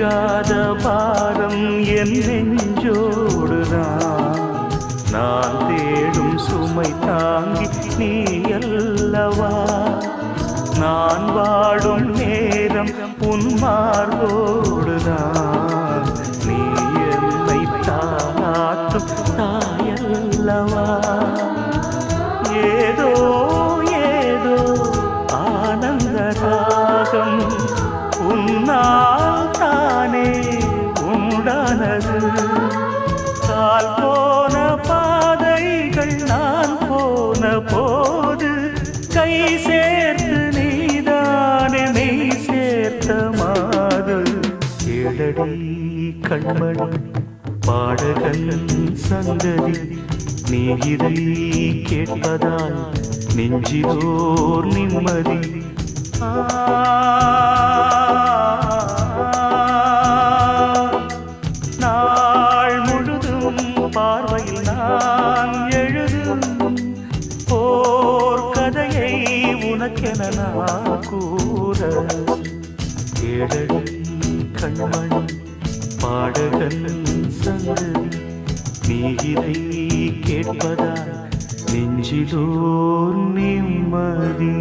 நீங்காத பாரம் என் நெஞ்சோடுதான். நான் தேடும் சுமை தாங்கி நீ அல்லவா. நான் வாடும் நேரம் உன் மார்போடுதான். நீ என்னை தாளாட்டும் தாயல்லவா. ஏதோ ஏதோ ஆனந்த ராகம் உன்னால் தானே உண்டானது. கால் போன பாதைகள் நான் போன போது கை சேர்த்து நீதானே மெய் சேர்த்த மாது. கேளடி கண்மணி பாடகன் சங்கதி, நீ இதை கேட்பதால் நெஞ்சிலோர் நிம்மதி. நாள் முழுதும் பார்வையில் நான் எழுதும் ஓர் கதையை உனக்கென நான் கூற. கேளடி கண்மணி பாடகன் சங்கதி, நீ இதை கேட்பதால் நெஞ்சிலோர் நிம்மதி.